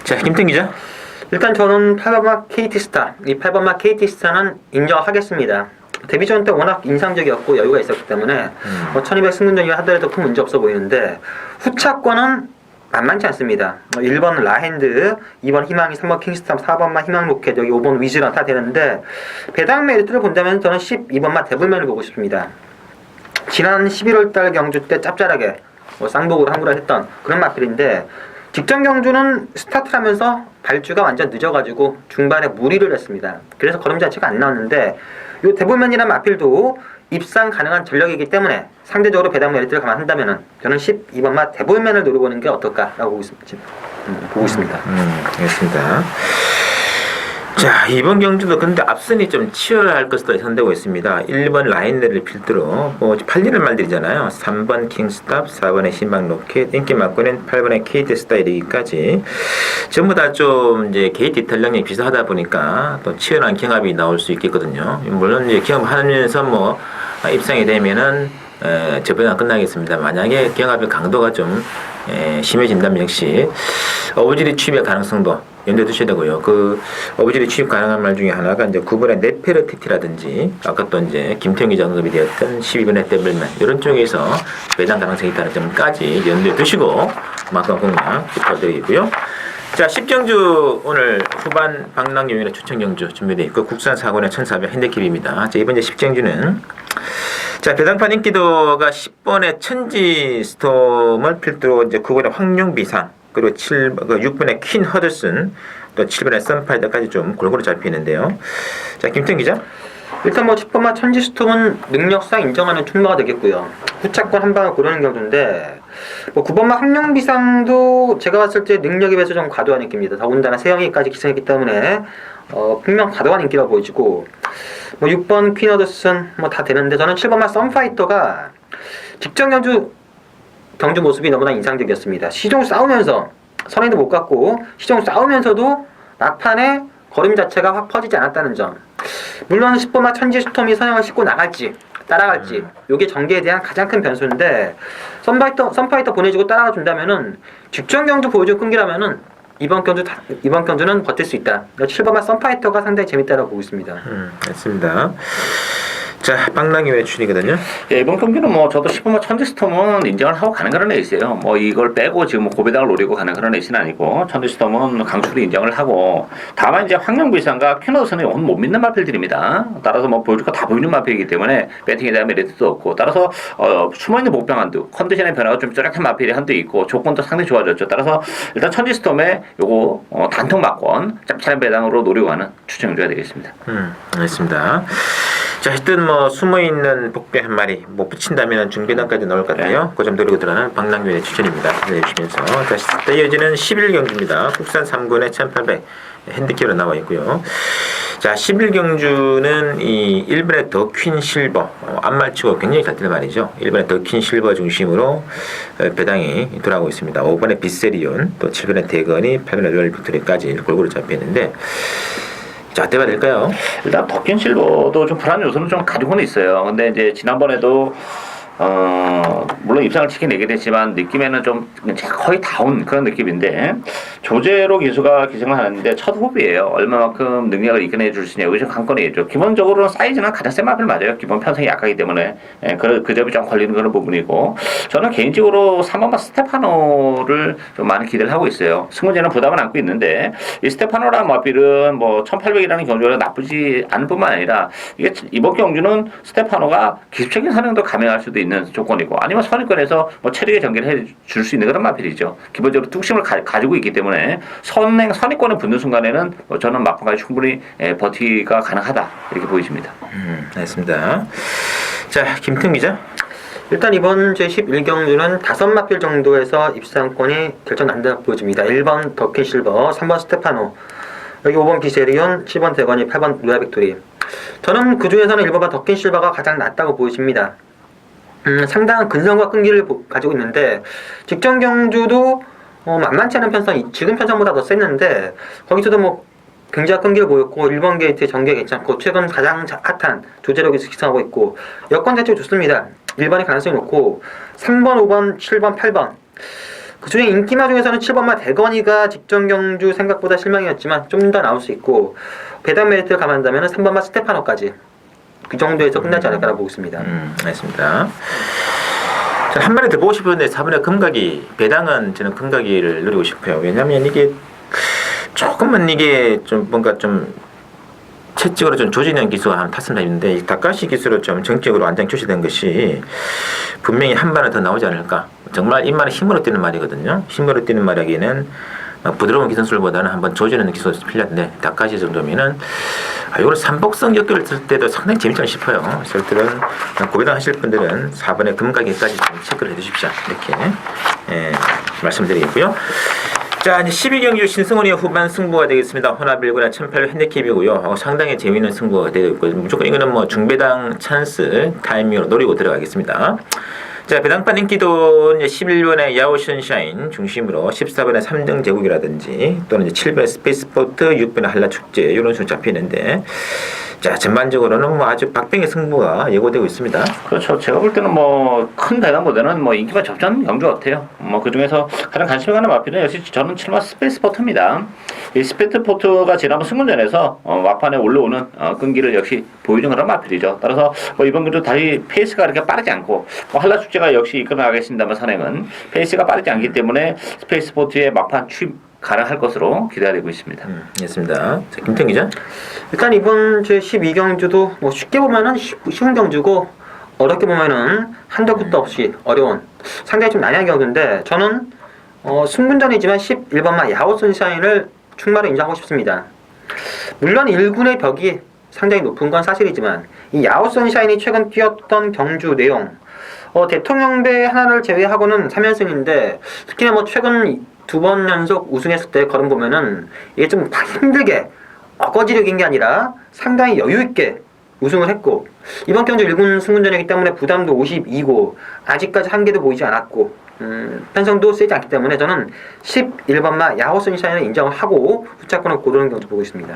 자, 김태 기자. 일단 저는 8번마 KT스타, 이 8번마 KT스타는 인정하겠습니다. 데뷔전 때 워낙 인상적이었고 여유가 있었기 때문에 1200 승분전이라 하더라도 큰 문제 없어 보이는데, 후차권은 만만치 않습니다. 1번 라핸드, 2번 희망이, 3번 킹스탑, 4번만 희망로켓, 여기 5번 위즈랑 다 되는데, 배당 메리트를 본다면 저는 12번만 데블맨을 보고 싶습니다. 지난 11월달 경주 때 짭짤하게 쌍복으로 항구를 했던 그런 마필인데, 직전 경주는 스타트를 하면서 발주가 완전 늦어가지고 중반에 무리를 했습니다. 그래서 걸음 자체가 안 나왔는데, 이 데블맨이라는 마필도 입상 가능한 전력이기 때문에 상대적으로 배당 메리트를 감안한다면은 저는 12번마 데블맨을 노려보는 게 어떨까라고 보고 있습니다. 알겠습니다. 자, 이번 경주도 근데 앞선이 좀 치열할 것으로 예상되고 있습니다. 1번 라인들을 필두로 뭐 팔리는 말들이잖아요. 3번 킹스탑, 4번의 희망로켓, 인기 맞고는 8번의 KT 스타일이기까지 전부 다 좀 이제 게이트 탄력량이 비슷하다 보니까 또 치열한 경합이 나올 수 있겠거든요. 물론 이제 경합하면서 뭐 입상이 되면은 저변은 끝나겠습니다. 만약에 경합의 강도가 좀 심해진다면 역시 어부지리 취입의 가능성도 염두에 두셔야 되고요. 그 어부지리 취입 가능한 말 중에 하나가 이제 9번의 네페르티티라든지 아까 또 이제 김태형 기자 언급이 되었던 12번의 데블맨 이런 쪽에서 배당 가능성이 있다는 점까지 염두에 두시고 막강 공략 부탁드리고요. 자, 10경주 오늘 후반 방랑용인의 추천 경주 준비되어 있고 국산 4권의 1400 핸디캡입니다. 자, 이번 이제 10경주는 자, 배당판 인기도가 10번의 천지 스톰을 필두로 이제 9번의 황룡비상, 그리고 6번의 퀸 허드슨, 또 7번의 선파이더까지 좀 골고루 잡히는데요. 자, 김태형 기자. 일단 뭐 10번마 천지 스톰은 능력상 인정하는 출마가 되겠고요. 후차권 한 방을 고르는 경주인데, 뭐 9번마 황룡비상도 제가 봤을 때 능력에 비해서 좀 과도한 인기입니다. 더군다나 세영이까지 기승했기 때문에 분명 과도한 인기라고 보이지고, 뭐 6번 퀸어드슨 뭐 다 되는데, 저는 7번마 썬파이터가 직전 경주 모습이 너무나 인상적이었습니다. 시종 싸우면서 선행도 못 갔고 시종 싸우면서도 막판에 걸음 자체가 확 퍼지지 않았다는 점. 물론 10번마 천지 스톰이 선행을 싣고 나갈지 따라갈지 요게 전개에 대한 가장 큰 변수인데, 선파이터 보내주고 따라가 준다면은 직전 경주 보여준 끈기라면은 이번 경주는 버틸 수 있다. 7번마 선파이터가 상당히 재밌다고 보고 있습니다. 맞습니다. 자, 방랑이의 출이거든요. 예, 이번 경기는 뭐 저도 10번마 천지스톰은 인정을 하고 가는 그런 레이스예요. 뭐 이걸 빼고 지금 고배당을 노리고 가는 그런 레이스는 아니고, 천지스톰은 강추로 인정을 하고, 다만 이제 황룡비상과 퀴너스는 오늘 못 믿는 마필들입니다. 따라서 뭐 보여줄 거 다 보이는 마필이기 때문에 배팅에 대한 메리트도 없고, 따라서 숨어있는 복병 한두, 컨디션의 변화가 좀 뚜렷한 마필이 한두 있고, 조건도 상당히 좋아졌죠. 따라서 일단 천지스톰의 요거 단통 막권 짭짤한 배당으로 노리고 가는 추천 경주가 되겠습니다. 알겠습니다. 자, 하여튼 뭐 숨어있는 복배 한 마리 뭐 붙인다면 중배당까지 나올 것 같아요. 그 점 노리고 들어가는 방랑교의 추천입니다. 기대해주시면서 자, 이어지는 11경주입니다. 국산 3군의 1800 핸디캡으로 나와 있고요. 자, 11경주는 이 1번의 더 퀸 실버, 안 말치고 굉장히 같은 말이죠. 1번의 더 퀸 실버 중심으로 배당이 돌아오고 있습니다. 5번의 비세리온, 또 7번의 대건이, 8번의 로열 빅토리까지 골고루 잡혀있는데, 자, 어때가 될까요? 일단 더킨 실버도 좀 불안 요소는 좀 가지고는 있어요. 근데 이제 지난번에도 물론 입상을 치킨 내게 됐지만 느낌에는 좀 거의 다운 그런 느낌인데 조재로 기수가 기승을 하는데 첫 호비예요. 얼마만큼 능력을 이겨내 줄 수 있냐고 좀 관건이죠. 기본적으로는 사이즈는 가장 센 마필 맞아요. 기본 편성이 약하기 때문에 그 점이 좀 걸리는 그런 부분이고 저는 개인적으로 3번마 스테파노를 좀 많은 기대를 하고 있어요. 승무제는 부담을 안고 있는데 이 스테파노라는 마필은 뭐 1800이라는 경주가 나쁘지 않은 뿐만 아니라 이게 이번 경주는 스테파노가 기술적인 선행도 감행할 수도 있는 조건이고 아니면 선행권에서 뭐 체력의 전개를 해줄 수 있는 그런 마필이죠. 기본적으로 뚝심을 가지고 있기 때문에 선행권에 붙는 순간에는 뭐 저는 막판까지 충분히 버티기가 가능하다 이렇게 보여집니다. 알겠습니다. 자, 김튼 기자. 일단 이번 제11경주는 5마필 정도에서 입상권이 결정난다고 보여집니다. 1번 더킨 실버, 3번 스테파노, 여기 5번 비세리온, 7번 대건이, 8번 루아 빅토리. 저는 그 중에서는 1번과 더킨 실버가 가장 낫다고 보여집니다. 상당한 근성과 끈기를 가지고 있는데 직전 경주도 만만치 않은 편성, 지금 편성보다 더 셌는데 거기서도 뭐 굉장히 끈기를 보였고 1번 게이트의 전개 괜찮고 최근 가장 핫한 조제력이 식상하고 있고 여건 자체 좋습니다. 1번이 가능성이 높고 3번, 5번, 7번, 8번 그 중에 인기마 중에서는 7번마 대건이가 직전 경주 생각보다 실망이었지만 좀 더 나올 수 있고 배당 메리트를 감안한다면 3번마 스테파노까지 그 정도에서 끝나지 않을까라고 보고 있습니다. 알겠습니다. 한 마리 더 보고 싶은데 4번의 금각이 배당은 저는 금각이를 누리고 싶어요. 왜냐하면 이게 조금만 이게 좀 뭔가 좀 채찍으로 좀 조지는 기수가 한 탔습니다 있는데 이 다카시 기수로 좀 정적으로 완전 교시된 것이 분명히 한 발은 더 나오지 않을까. 정말 이 말은 힘으로 뛰는 말이거든요. 힘으로 뛰는 말하기에는 부드러운 기선술보다는 한번 조지는 기술이 필요한데 다카시 정도면은 이걸 삼복성 격결을 쓸 때도 상당히 재밌지 싶어요. 저들은 고배당 하실 분들은 4번의 금가기까지 좀 체크를 해주십시오. 이렇게 말씀드리겠고요. 자, 이제 12경주 신승훈이의 후반 승부가 되겠습니다. 혼합일구나 1800 핸디캡이고요. 상당히 재미있는 승부가 되고 있고 무조건 이거는 뭐 중배당 찬스 타이밍으로 노리고 들어가겠습니다. 자, 배당판 인기도 이제 11번의 야오 션샤인 중심으로 14번의 3등 제국이라든지 또는 이제 7번의 스페이스포트, 6번의 한라축제 이런 식으로 잡히는데 자, 전반적으로는 뭐 아주 박빙의 승부가 예고되고 있습니다. 그렇죠. 제가 볼 때는 뭐 큰 배당보다는 뭐 인기가 접전 경주 같아요. 뭐 그 중에서 가장 관심이 가는 마필은 역시 저는 7번 스페이스포트입니다. 이 스페이스포트가 지난번 승문전에서 막판에 올라오는 끈기를 역시 보여준 그런 마필이죠. 따라서 뭐 이번 경주 다시 페이스가 이렇게 빠르지 않고 뭐 한라축제가 역시 이끌어 나가겠습니다만 선행은 페이스가 빠르지 않기 때문에 스페이스포트의 막판 취임 가능할 것으로 기대되고 있습니다. 알겠습니다. 자, 김태형 기자. 일단 이번 제12경주도 뭐 쉽게 보면은 쉬운 경주고 어렵게 보면은 한도 끝도 없이 어려운 상당히 좀 난해한 경주인데 저는 승분전이지만 11번마 야오 선샤인을 충마로 인정하고 싶습니다. 물론 1군의 벽이 상당히 높은 건 사실이지만 이 야오 선샤인이 최근 뛰었던 경주 내용 대통령배 하나를 제외하고는 3연승인데 특히나 뭐 최근 2번 연속 우승했을 때 걸음 보면은 이게 좀 힘들게 어거지력인 게 아니라 상당히 여유있게 우승을 했고 이번 경주 1군 승군전이기 때문에 부담도 52고 아직까지 한계도 보이지 않았고 편성도 세지 않기 때문에 저는 11번마 야호 선샤인을 인정을 하고 후차권을 고르는 경주 보고 있습니다.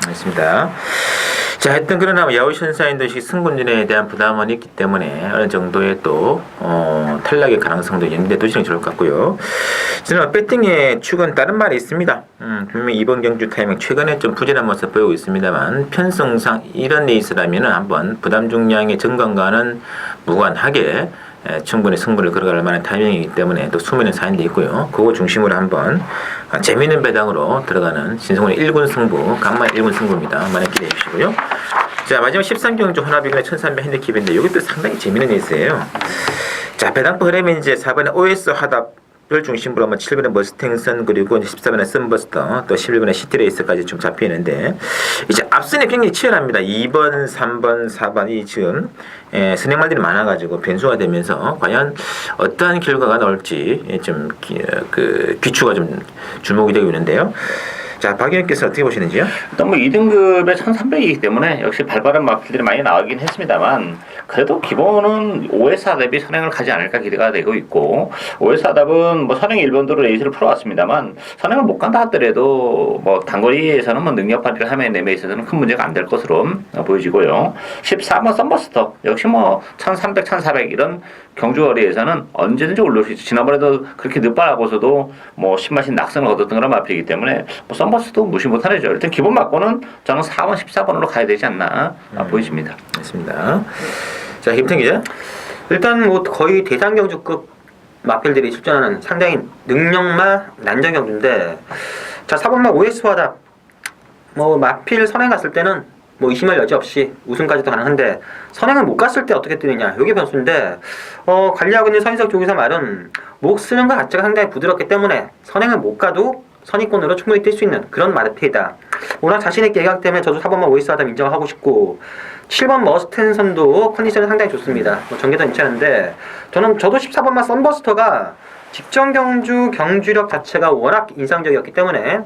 알겠습니다. 자, 하여튼 그러나 야오 선샤인도 승군전에 대한 부담은 있기 때문에 어느 정도의 또 탈락의 가능성도 연대 두시는 좋을 것 같고요. 저는 배팅의 축은 다른 말이 있습니다. 분명히 이번 경주 타이밍 최근에 좀 부진한 모습 보이고 있습니다만 편성상 이런 레이스라면 한번 부담 중량의 증강과는 무관하게 충분히 승부를 걸어갈 만한 타이밍이기 때문에 또 숨어있는 사인도 있고요. 그거 중심으로 한번 재미있는 배당으로 들어가는 신승훈의 1군 승부, 간만 1군 승부입니다. 많이 기대해 주시고요. 자, 마지막 13경주 혼합이근의 1300 핸디캡인데 이것도 상당히 재미있는 레이스예요. 자, 배당법 흐름이 이제 4번의 OS 화답을 중심으로 7번의 머스탱선 그리고 14번의 썬버스터 또 11번의 시티레이스까지 좀 잡히는데 이제 앞선이 굉장히 치열합니다. 2번, 3번, 4번이 지금 선행말들이 많아가지고 변수가 되면서 과연 어떠한 결과가 나올지 좀 귀추가 좀 주목이 되고 있는데요. 자, 박 의원께서 어떻게 보시는지요? 일단 뭐 2등급에 1,300이기 때문에 역시 발발한 마필들이 많이 나오긴 했습니다만 그래도 기본은 OS 하답이 선행을 가지 않을까 기대가 되고 있고 OS 하답은 뭐 선행 1번도로 레이스를 풀어왔습니다만 선행을 못 간다 하더라도 뭐 단거리에서는 뭐 능력 발휘를 하면 내에 있어서는 큰 문제가 안 될 것으로 보여지고요. 14번 썬버스터 역시 뭐 1,300, 1,400 이런 경주거리에서는 언제든지 올라올 수 있죠. 지난번에도 그렇게 늦발하고서도 뭐 신마신 낙선을 거뒀던 그런 마필이기 때문에 뭐 썬버스도 무시 못하는 죠. 일단 기본 맞고는 저는 4번, 14번으로 가야 되지 않나 보여집니다. 맞습니다. 자, 김태 기자. 일단 뭐 거의 대상 경주급 마필들이 출전하는 상당히 능력마 난정 경주인데 자 4번마 OS 화답 뭐 마필 선행 갔을 때는 뭐 의심할 여지 없이 우승까지도 가능한데 선행을 못 갔을 때 어떻게 뛰느냐 이게 변수인데 관리하고 있는 서인석 조기사 말은 목 쓰는 것 자체가 상당히 부드럽기 때문에 선행을 못 가도 선입권으로 충분히 뛸 수 있는 그런 마르페이다. 워낙 자신있게 얘기하기 때문에 저도 4번만 OS 하다 인정을 하고 싶고 7번 머스텐선도 컨디션이 상당히 좋습니다. 뭐 전개도 괜찮은데 저도 14번만 썬버스터가 직전 경주력 자체가 워낙 인상적이었기 때문에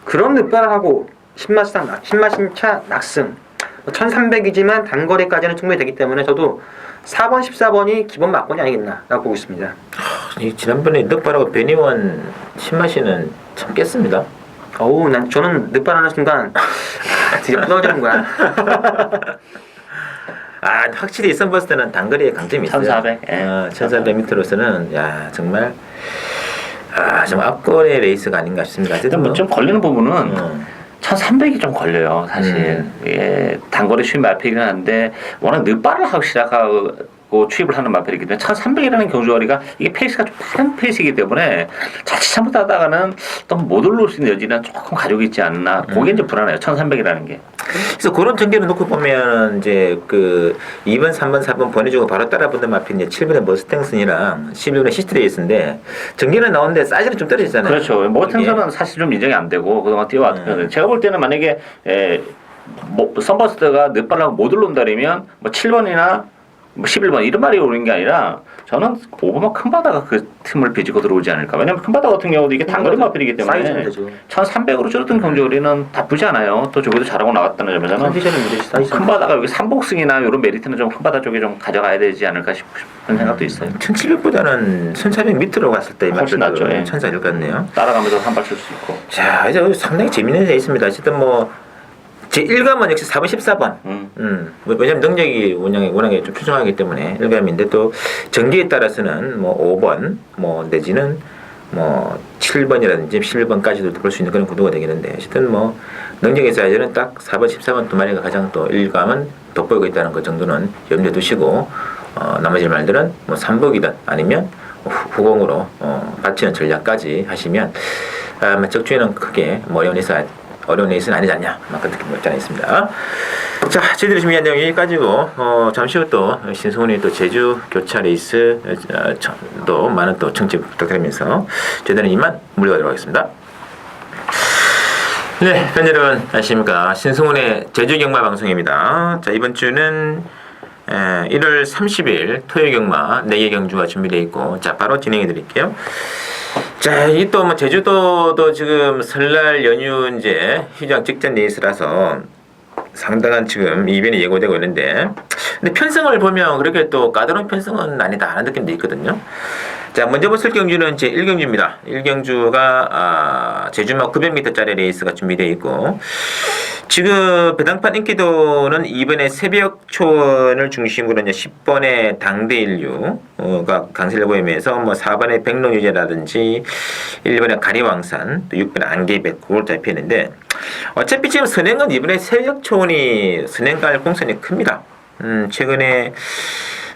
그런 늑발을 하고 신마신차 낙승 1300이지만 단거리까지는 충분히 되기 때문에 저도 4번 14번이 기본 막권이 아니겠나 라고 보고 있습니다. 이 지난번에 늑발하고 베니원 신마시는 참 깼습니다. 저는 늑발하는 순간 드디어 부러지는 거야. 확실히 썬버스 때는 단거리에 강점이 있어요. 1400. 1400m로서는 야 정말 정말 압권의 레이스가 아닌가 싶습니다. 일단 뭐좀 걸리는 부분은 1,300이 좀 걸려요, 사실. 예, 단거리 수입 마필이긴 한데, 워낙 늦발을 하고 시작하고 취입을 하는 마필이기 때문에, 1,300이라는 경주거리가 이게 페이스가 좀 빠른 페이스이기 때문에, 자칫 잘못하다가는 또 못 올라올 수 있는 여지는 조금 가지고 있지 않나. 그게 이제 불안해요, 1,300이라는 게. 그래서 그런 전개를 놓고 보면, 이제 2번, 3번, 4번 보내주고 바로 따라붙는 마필, 이제 7번의 머스탱슨이랑 11번의 시스트레이스인데, 전개는 나오는데 사이즈는 좀 떨어지잖아요. 그렇죠. 머스탱슨은 사실 좀 인정이 안 되고, 그동안 뛰어왔던 편은. 제가 볼 때는 만약에, 썬버스터가 늦발하고 못 올라온다면, 뭐 7번이나 뭐 11번 이런 말이 오는 게 아니라 저는 5번만 큰 바다가 그 틈을 비집고 들어오지 않을까. 왜냐면 큰 바다 같은 경우도 이게 단거리 마필이기 때문에 1,300으로 줄었던 경주거리는 나쁘지 않아요. 또 저기도 잘하고 나왔다는 점에서는 컨디션은 문제지. 큰 바다가 여기 삼복승이나 이런 메리트는 좀 큰 바다 쪽에 좀 가져가야 되지 않을까 싶은 생각도 있어요. 1,700보다는 1,400 밑으로 갔을 때 훨씬 낫죠. 1,400 같네요. 따라가면서 한 발 칠 수 있고. 자, 이제 상당히 재밌는 데 있습니다. 어쨌든 제 1감은 역시 4번, 14번. 왜냐면 능력이 워낙에 좀 출중하기 때문에 1감인데 또 전기에 따라서는 5번, 내지는 7번이라든지 11번까지도 볼 수 있는 그런 구도가 되겠는데 어쨌든 능력의 사이즈는 딱 4번, 14번 두 마리가 가장 또 1감은 돋보이고 있다는 것 정도는 염두에 두시고 나머지 말들은 3복이든 아니면 후공으로 받치는 전략까지 하시면 적중에는 크게 어려운 레이스는 아니지 않냐 그런 느낌이 없지 않아 있습니다. 자, 저희들이 준비한 내용 여기까지고 잠시 후 또 신승훈의 또 제주 교차 레이스 또 많은 또 청취 부탁드리면서 저희들은 이만 물러가도록 하겠습니다. 네, 팬 여러분 안녕하십니까. 신승훈의 제주 경마 방송입니다. 자, 이번 주는 1월 30일 토요 경마 4개 경주가 준비되어 있고 자 바로 진행해 드릴게요. 자, 이 또 제주도도 지금 설날 연휴 이제 휴장 직전 레이스라서 상당한 지금 이변이 예고되고 있는데 근데 편성을 보면 그렇게 또 까다로운 편성은 아니다 하는 느낌도 있거든요. 자, 먼저 보실 경주는 제 1경주입니다. 1경주가 제주마 900m짜리 레이스가 준비되어 있고 지금 배당판 인기도는 이번에 새벽 초원을 중심으로 이제 10번의 당대인류가 강세를 보이면서 4번의 백록유제라든지 1번의 가리왕산 또 6번의 안개백 그걸 잡히는데 어차피 지금 선행은 이번에 새벽 초원이 선행갈 공선이 큽니다. 최근에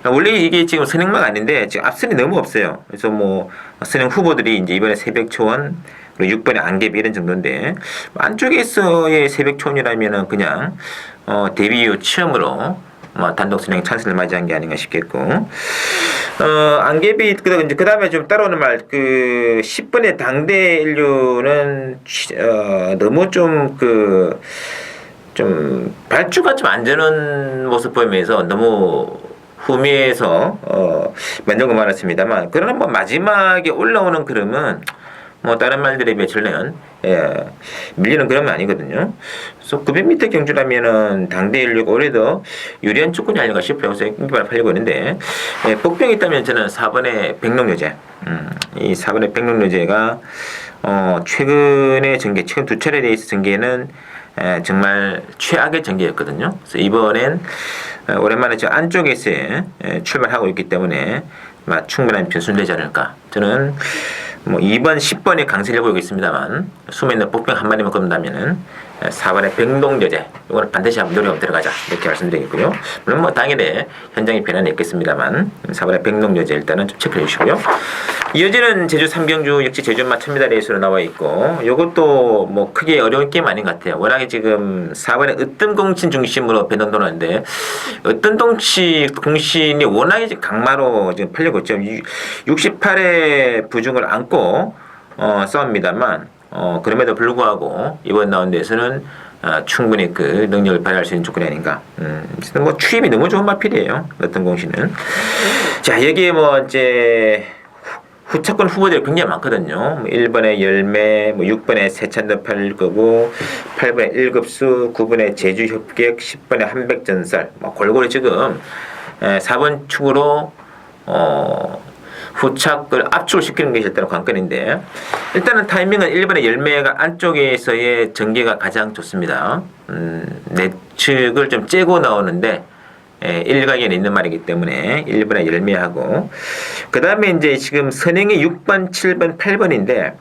원래 이게 지금 선행만 아닌데 지금 앞선이 너무 없어요. 그래서 선행 후보들이 이제 이번에 새벽 초원 그리고 6번의 안개비 이런 정도인데 안쪽에서의 새벽 초원이라면은 그냥 데뷔 이후 처음으로 단독 선행 찬스를 맞이한 게 아닌가 싶겠고 안개비 그 다음에 좀 따라오는 말 10번의 당대 인류는 너무 좀 발주가 좀 안 되는 모습 보이면서 너무 후미에서 만족을 많았습니다만 그러나 마지막에 올라오는 그림은 뭐 다른 말들에 비해 전례는 밀리는 그런 건 아니거든요. 그래서 900m 경주라면은 당대 인류가 올해도 유리한 조건이 아닌가 싶어요. 그래서 인기가 팔리고 있는데 복병이 있다면 저는 4번의 백록여제, 이 4번의 백록여제가 최근의 전개, 최근 두 차례 레이스 전개는 정말 최악의 전개였거든요. 그래서 이번엔 오랜만에 저 안쪽에서 출발하고 있기 때문에 충분한 변수는 되지 않을까. 저는 뭐 2번, 10번에 강세를 보이고 있습니다만 숨에 있는 복병 한 마리만 끊는다면은 4번의 백록여제 이거는 반드시 한번 노려보면 들어가자 이렇게 말씀드리겠고요. 물론 뭐 당일에 현장의 변화는 있겠습니다만 4번의 백록여제 일단은 좀 체크해 주시고요. 이어지는 제주 3경주 역시 제주마 1000m 레이스로 나와 있고 이것도 뭐 크게 어려운 게임 아닌 것 같아요. 워낙에 지금 4번의 으뜸공신 중심으로 배당 도는데 으뜸공신이 워낙에 지금 강마로 지금 팔리고 있죠. 68의 부중을 안고 싸웁니다만 그럼에도 불구하고 이번 라운드에서는 충분히 그 능력을 발휘할 수 있는 조건이 아닌가. 뭐 추임이 너무 좋은 마필이에요. 어떤 공신은. 자 여기에 뭐 이제 후차권 후보들이 굉장히 많거든요. 1번에 열매, 6번에 세찬도 팔릴 거고, 8번에 일급수, 9번에 제주협객, 10번에 한백전설. 골고루 지금 4번 축으로 후착을 압축을 시키는 것이 일단 관건인데 일단은 타이밍은 1번의 열매가 안쪽에서의 전개가 가장 좋습니다. 내측을 좀 째고 나오는데 일각에 있는 말이기 때문에 1번의 열매하고 그 다음에 이제 지금 선행이 6번, 7번, 8번인데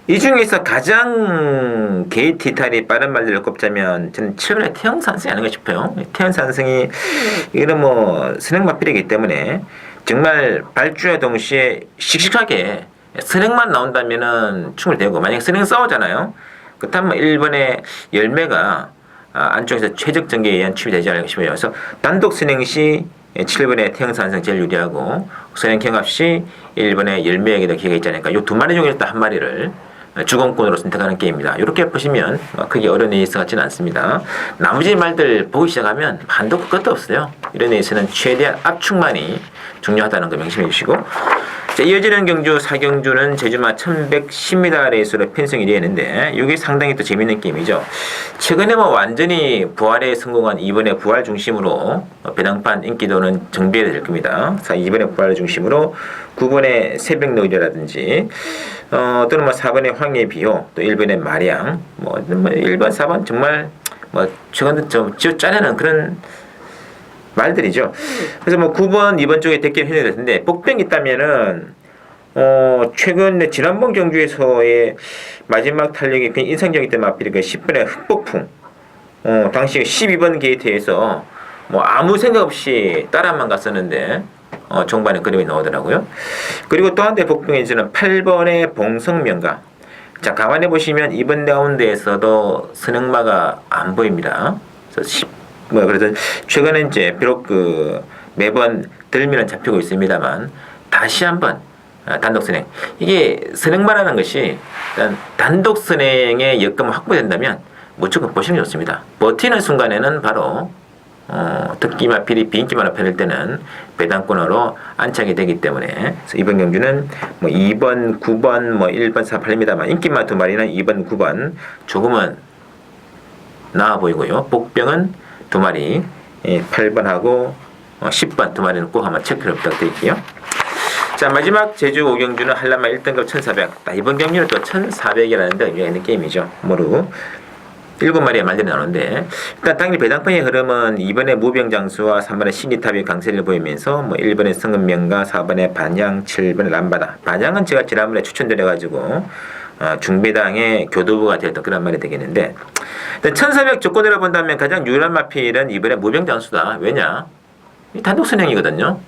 이 중에서 가장 게이트 이탈이 빠른 말들을 꼽자면 저는 7번의 태영산승이 아닌가 싶어요. 태영산승이 이거는 뭐 선행마필이기 때문에 정말 발주와 동시에 씩씩하게 선행만 나온다면은 충분히 되고 만약에 선행 싸우잖아요. 그렇다면 1번의 열매가 안쪽에서 최적 전개에 의한 취입이 되지 않을까 싶어요. 그래서 단독 선행 시 7번의 태영산승 제일 유리하고 선행 경합 시 1번의 열매에게도 기회가 있지 않을까. 이 두 마리 중에 한 마리를 주공권으로 선택하는 게임입니다. 이렇게 보시면 크게 어려운 레이스 같지는 않습니다. 나머지 말들 보기 시작하면 한도 끝도 없어요. 이런 레이스는 최대한 압축만이 중요하다는 거 명심해 주시고 자, 이어지는 경주 4경주는 제주마 1110m 레이스로 편성이 되어 있는데 이게 상당히 또 재밌는 게임이죠. 최근에 뭐 완전히 부활에 성공한 이번에 부활 중심으로 배당판 인기도는 정비해야 될 겁니다. 자, 이번에 부활 중심으로 9번의 새벽노일이라든지 또는 뭐 4번의 황해 비호 또 1번의 마량 뭐 1번 4번 정말 뭐 최근 좀 지어 짜내는 그런 말들이죠. 그래서 뭐 9번, 2번 쪽에 대기를 해야 될 텐데 복병이 있다면은 최근 지난번 경주에서의 마지막 탄력이 굉장히 인상적이었던 마필이 10번의 흑폭풍. 당시 12번 게이트에서 뭐 아무 생각 없이 따라만 갔었는데 종반에 그림이 나오더라고요. 그리고 또 한 대 복병이 저는 8번의 봉성명가. 자, 감안해 보시면 이번 라운드에서도 선행마가 안 보입니다. 그래서 그래서 최근에 이제 비록 매번 들미는 잡히고 있습니다만 다시 한번 단독 선행 이게 선행만 하는 것이 일단 단독 선행의 여건만 확보된다면 무조건 보시는 게 좋습니다. 버티는 순간에는 바로 특기마필이 비인기마로 팔릴 때는 배당권으로 안착이 되기 때문에 그래서 이번 경주는 뭐 2번, 9번, 뭐 1번, 4, 팔립니다만 인기마 두 마리는 2번, 9번 조금은 나아 보이고요. 복병은 두 마리 8번하고 10번 두 마리는 꼭 한번 체크를 부탁드릴게요. 자, 마지막 제주 5경주는 한라마 1등급 1400. 이번 경주는 또 1400이라는 데 의미가 있는 게임이죠. 모르고 7마리의 말들이 나오는데 일단 당일 배당판의 흐름은 2번의 무병장수와 3번의 신기탑이 강세를 보이면서 뭐 1번의 성은명가 4번의 반양 7번의 람바다. 반양은 제가 지난번에 추천드려가지고 중배당의 교도부가 되었던 그런 말이 되겠는데 1400 조건으로 본다면 가장 유일한 마필은 이번에 무병장수다. 왜냐? 단독 선행이거든요.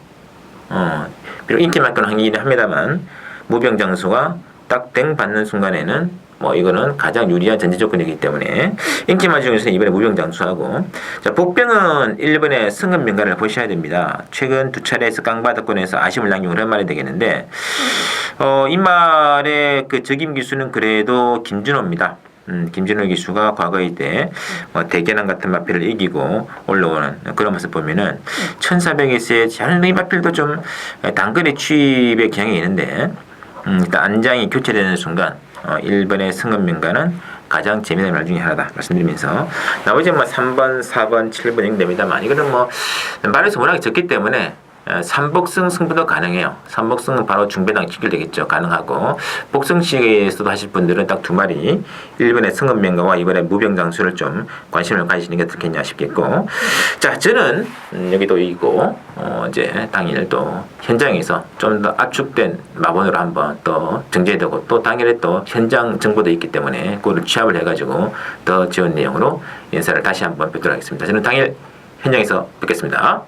비록 인기 많건 하긴 합니다만 무병장수가 딱 땡 받는 순간에는 뭐 이거는 가장 유리한 전제 조건이기 때문에 인기마 중에서 이번에 무병장수하고 자, 복병은 1번의 승급명가를 보셔야 됩니다. 최근 두 차례에서 깡바닥권에서 아쉬움을 남긴 그런 말이 되겠는데 이 말의 그 적임 기수는 그래도 김준호입니다. 김준호 기수가 과거의 때 대견한 같은 마필을 이기고 올라오는 그런 모습 보면은 1400에서의 이 마필도 좀 단거리 취입의 경향이 있는데 일단 안장이 교체되는 순간 1번의 승급민가는 가장 재미난 말 중에 하나다 말씀드리면서 나머지 뭐 3번, 4번, 7번 정도입니다만 이거는 뭐 말에서 워낙 적기 때문에 3복승 승부도 가능해요. 3복승은 바로 중배당 직결되겠죠. 가능하고 복승식에서도 하실 분들은 딱 두 마리 1번의 승급명가와 2번의 무병장수를 좀 관심을 가지시는 게 어떻겠냐 싶겠고 자 저는 여기도 이고 이제 당일 또 현장에서 좀 더 압축된 마본으로 한번 또 정제되고 또 당일에 또 현장 정보도 있기 때문에 그거를 취합을 해가지고 더 지원 내용으로 인사를 다시 한번 뵙도록 하겠습니다. 저는 당일 현장에서 뵙겠습니다.